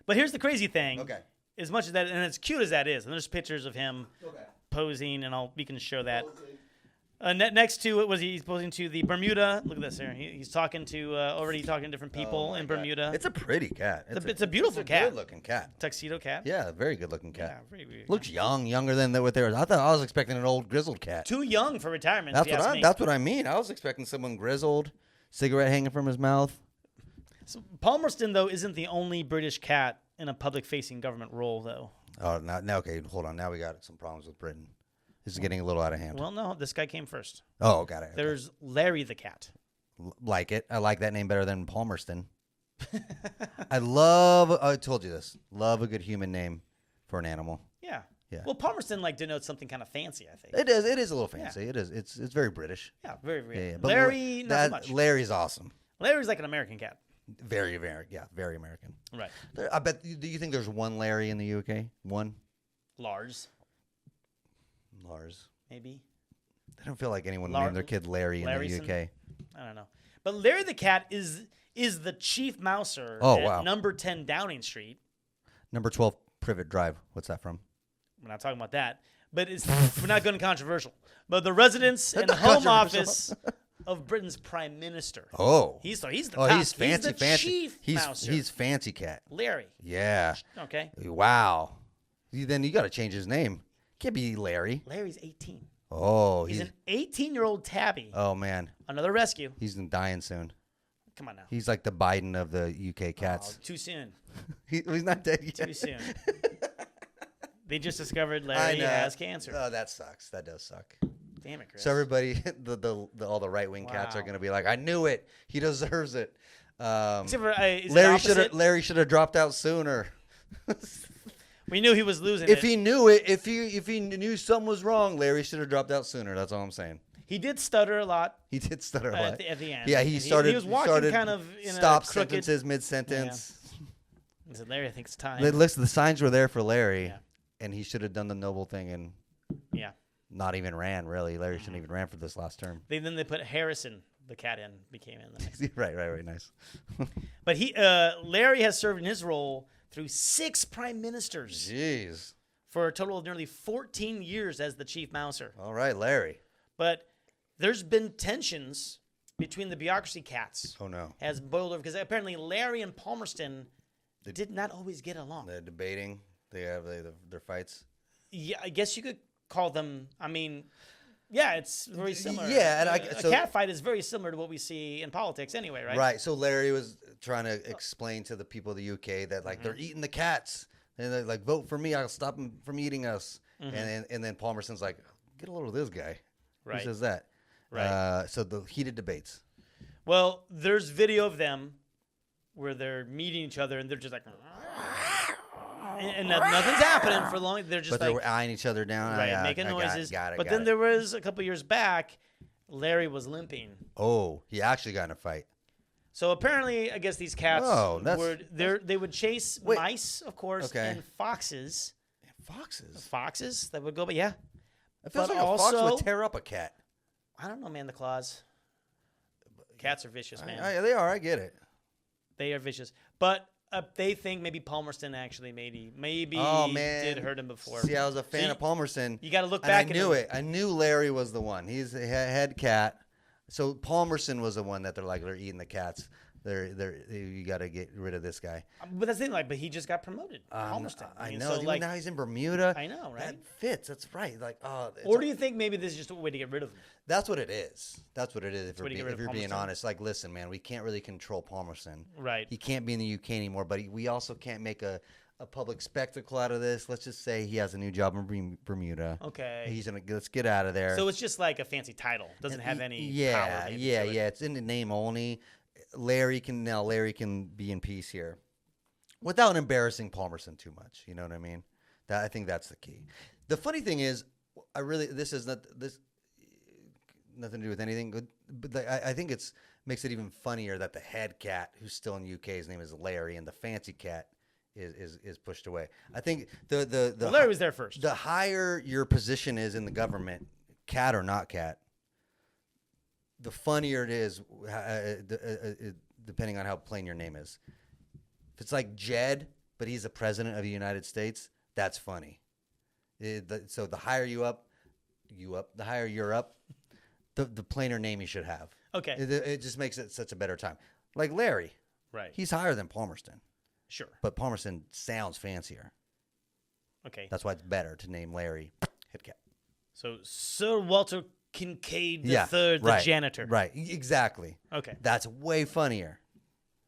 But here's the crazy thing. Okay. As much as that, and as cute as that is, and there's pictures of him Okay. posing, and we can show that. Next to it was he's posing to the Bermuda. Look at this here. He's talking to already talking to different people Oh my in God. Bermuda. It's a pretty cat. It's a beautiful cat. Good looking cat. Tuxedo cat. Yeah, very good looking cat. Yeah, very weird. Looks younger than what they were. I was expecting an old grizzled cat. Too young for retirement. That's if you ask me. That's what I mean. I was expecting someone grizzled, cigarette hanging from his mouth. So Palmerston, though, isn't the only British cat in a public-facing government role, though. Oh, now okay, hold on. Now we got some problems with Britain. This is getting a little out of hand. Well, no, this guy came first. Oh, got it. Okay. There's Larry the cat. Like it. I like that name better than Palmerston. I told you this. Love a good human name for an animal. Yeah. Yeah. Well, Palmerston denotes something kind of fancy, I think. It is. It is a little fancy. It is. It's very British. Yeah, very, very. Yeah. But Larry, not so much. Larry's awesome. Larry's like an American cat. Very, very, yeah, very American. Right. I bet. Do you think there's one Larry in the UK? One. Lars, maybe. I don't feel like anyone Lar- named their kid Larry in Larryson? the UK. I don't know. But Larry the cat is the chief mouser Oh, at wow. number 10 Downing Street. Number 12, Privet Drive. What's that from? We're not talking about that. But we're not going controversial. But the residence and That's home controversial. office of Britain's prime minister. Oh. He's the He's top. fancy, the fancy. chief mouser. He's fancy cat. Larry. Yeah. Okay. Wow. Then you got to change his name. Can't be Larry. Larry's 18. Oh, He's an 18-year-old tabby. Oh man, Another rescue. he's dying soon. Come on now. He's like the Biden of the UK cats. Oh, too soon. He's not dead yet. Too soon. They just discovered Larry has cancer. Oh, that sucks. That does suck. Damn it, Chris. So everybody, all the right wing cats are Wow. going to be like, I knew it. He deserves it. Except for, is it Larry opposite? Larry should have dropped out sooner. We knew he was losing If it. he knew it, if he knew something was wrong, Larry should have dropped out sooner. That's all I'm saying. He did stutter a lot He did stutter a at lot. the end. Yeah, And he He was walking started kind of in stop a crooked. sentences mid sentence. He said, "Larry, I think it's time." Listen, the signs were there for Larry, Yeah. and he should have done the noble thing and Yeah. not even ran. Really, Larry shouldn't even ran for this last term. Then they put Harrison the cat in became in. The next. Right. Nice. But Larry has served in his role through 6 prime ministers. Jeez. For a total of nearly 14 years as the chief mouser. All right, Larry. But there's been tensions between the bureaucracy cats. Oh, no. Has boiled over because apparently Larry and Palmerston did not always get along. They're debating. They have their fights. Yeah, I guess you could call them. I mean, yeah, it's very similar. Yeah, and a cat fight is very similar to what we see in politics, anyway, right? Right. So Larry was trying to explain to the people of the UK that like they're eating the cats, and they're like, vote for me, I'll stop them from eating us. And then Palmerston's like, get a load of this guy. Right. Who says that? Right. So the heated debates. Well, there's video of them where they're meeting each other, and they're just like. And nothing's happening for long. They're just but they were eyeing each other down. Right, making noises. Got it. But then there was a couple years back, Larry was limping. Oh, he actually got in a fight. So apparently, I guess these cats they would chase mice, of course, and foxes. Foxes? Foxes that would go, but yeah. It feels like a fox would tear up a cat. I don't know, man, the claws. Cats are vicious, man. They are, I get it. They are vicious. But they think maybe Palmerston actually maybe did hurt him before. See, I was a fan of Palmerston. You got to look back. I knew it. I knew Larry was the one. He's a head cat. So Palmerston was the one that they're eating the cats. You got to get rid of this guy. But that's the thing, but he just got promoted. Palmerston. I know. So now he's in Bermuda. I know, right? That fits. That's right. Or do you think maybe this is just a way to get rid of him? That's what it is. If you're being honest, like, listen, man, we can't really control Palmerston. Right. He can't be in the UK anymore, but we also can't make a public spectacle out of this. Let's just say he has a new job in Bermuda. Okay. Let's get out of there. So it's just like a fancy title. Doesn't have any power. Yeah. It's in the name only. Larry can be in peace here without embarrassing Palmerston too much. You know what I mean? I think that's the key. The funny thing is, this nothing to do with anything good, but I think makes it even funnier that the head cat, who's still in the UK, his name is Larry, and the fancy cat is pushed away. I think Larry was there first. The higher your position is in the government, cat or not cat, the funnier it is, depending on how plain your name is. If it's like Jed, but he's the president of the United States, that's funny. So the higher the higher you're up, the plainer name you should have. Okay. It just makes it such a better time. Like Larry. Right. He's higher than Palmerston. Sure. But Palmerston sounds fancier. Okay. That's why it's better to name Larry head cat. So Sir Walter Kincaid III, the janitor. Right, exactly. Okay. That's way funnier.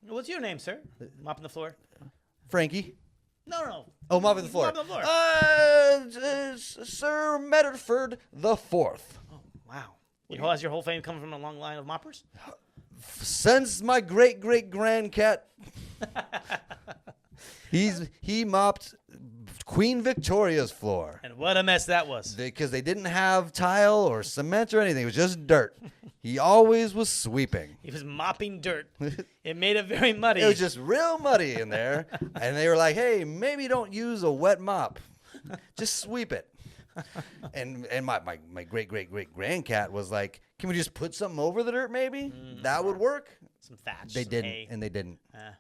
What's your name, sir? Mopping the floor? Frankie. No. Oh, mopping the floor. Mopping the floor. Sir Medford the Fourth. Oh, wow. Has your whole fame come from a long line of moppers? Since my great-great-grandcat, he mopped Queen Victoria's floor. And what a mess that was. Because they didn't have tile or cement or anything. It was just dirt. He always was sweeping. He was mopping dirt. It made it very muddy. It was just real muddy in there. And they were like, hey, maybe don't use a wet mop. Just sweep it. And my great-great-great-grandcat was like, can we just put something over the dirt maybe? That would work. Some thatch. They didn't, and they didn't. And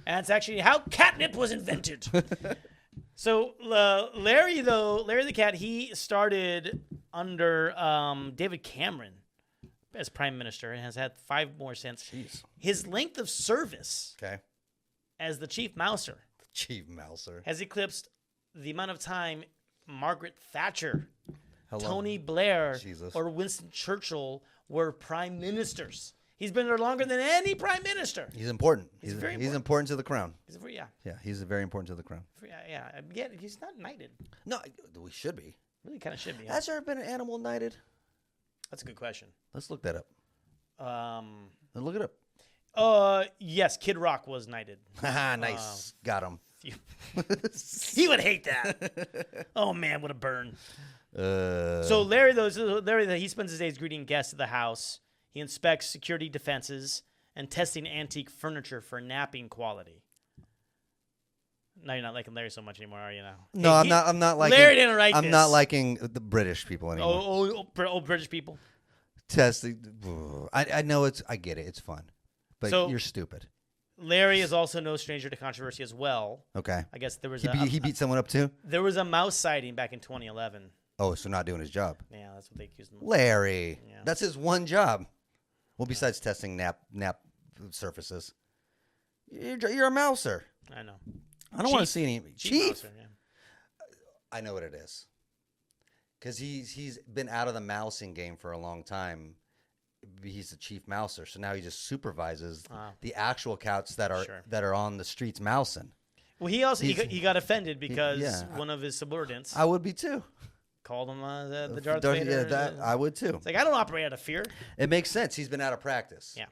that's actually how catnip was invented. So Larry the cat, he started under David Cameron as prime minister and has had 5 more since. Jeez. His length of service as the chief mouser has eclipsed the amount of time Margaret Thatcher, Tony Blair, or Winston Churchill were prime ministers. He's been there longer than any prime minister. He's important. He's very important. He's important to the crown. Yeah, he's very important to the crown. Yeah, he's not knighted. No, we should be. Really kind of should be. Has there been an animal knighted? That's a good question. Let's look that up. Look it up. Yes, Kid Rock was knighted. Nice. Got him. He would hate that. Oh, man, what a burn. So Larry, he spends his days greeting guests at the house. He inspects security defenses and testing antique furniture for napping quality. Now you're not liking Larry so much anymore, are you? Now? No, I'm not liking. Larry didn't write this. I'm not liking the British people anymore. Oh, British people. Testing. I know I get it. It's fun, but So- you're stupid. Larry is also no stranger to controversy as well. Okay. I guess there was He beat someone up too. there was a mouse sighting back in 2011. Oh, so not doing his job. Yeah, that's what they accused him of. Larry. Yeah. That's his one job. Well, besides testing nap surfaces. You're a mouser. I know. I don't want to see any chief. Mouser, yeah. I know what it is. Because he's been out of the mousing game for a long time. He's the chief mouser, so now he just supervises the actual cats that are on the streets mousing. Well, he also he got offended because one of his subordinates I would be too. called him the Darth Vader. Yeah, I would too. It's like, I don't operate out of fear. It makes sense. He's been out of practice. Yeah.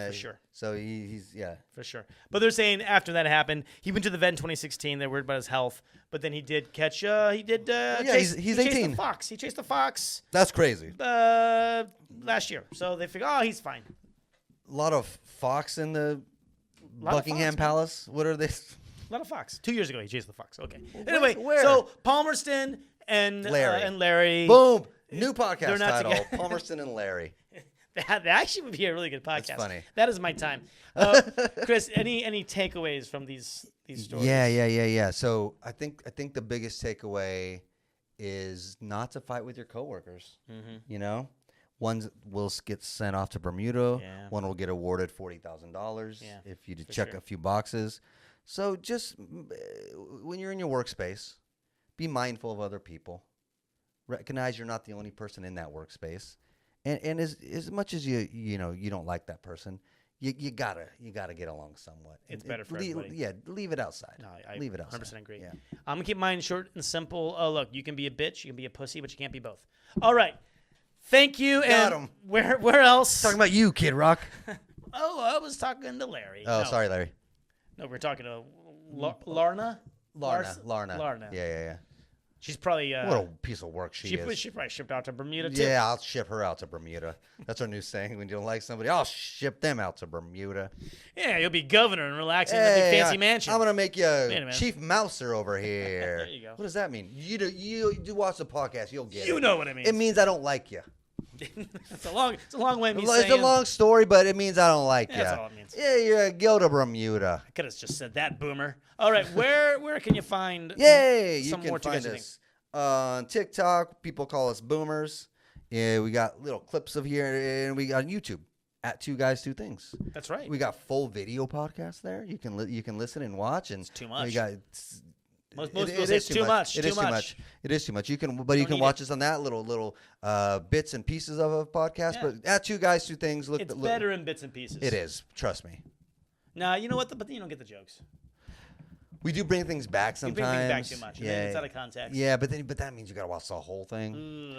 For sure. So he's For sure. But they're saying after that happened, he went to the vet in 2016. They're worried about his health. But then he did catch, he's 18. He chased the fox. He chased the fox That's crazy. last year. So they figure, he's fine. A lot of fox in the Buckingham Palace. What are they? A lot of fox. 2 years ago, he chased the fox. Okay. Anyway, where? so Palmerston and Larry. Boom. New podcast They're not title. together. Palmerston and Larry. That actually would be a really good podcast. That's funny. That is my time. Chris, any takeaways from these stories? Yeah. So I think the biggest takeaway is not to fight with your coworkers. Mm-hmm. You know, one will get sent off to Bermuda. Yeah. One will get awarded $40,000 if you check sure. a few boxes. So just when you're in your workspace, be mindful of other people. Recognize you're not the only person in that workspace. And as much as you don't like that person, you gotta get along somewhat. It's better for everybody. Yeah, leave it outside. No, I leave it outside. 100% agree. Yeah. I'm gonna keep mine short and simple. Oh, look, you can be a bitch, you can be a pussy, but you can't be both. All right, thank you. Got and 'em. Where else? Talking about you, Kid Rock. I was talking to Larry. Oh, No. sorry, Larry. No, we're talking to Larna. Larna. Yeah. She's probably What a piece of work she is. She probably shipped out to Bermuda too. Yeah, I'll ship her out to Bermuda. That's our new saying. When you don't like somebody, I'll ship them out to Bermuda. Yeah, you'll be governor and relaxing in the big fancy mansion. I'm gonna make you Wait a minute. chief mouser over here. There you go. What does that mean? You do watch the podcast, you'll get it. You know what it means. It means I don't like you. It's a long way of me It's saying. a long story, but it means I don't like you. That's all it means. Yeah, go to Bermuda. I could have just said that, boomer. All right, where can you find Yay! some You more can Two Guys find Who us on TikTok. People call us boomers. Yeah, we got little clips of here, and we got on YouTube at Two Guys Two Things. That's right. We got full video podcasts there. You can listen and watch. And It's too much. We got. Most people say it's too much. It is too much. It is too much. You can watch us on that little bits and pieces of a podcast. Yeah. But at Two Guys Two Things, It's better in bits and pieces. It is. Trust me. Nah, you know what? But you don't get the jokes. We do bring things back sometimes. You bring things back too much. Yeah, It's out of context. Yeah, but that means you got to watch the whole thing.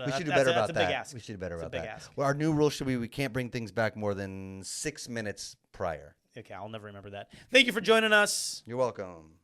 We should do that's better about a big that. ask. We should do better It's a about big that. ask. Well, our new rule should be we can't bring things back more than 6 minutes prior. Okay, I'll never remember that. Thank you for joining us. You're welcome.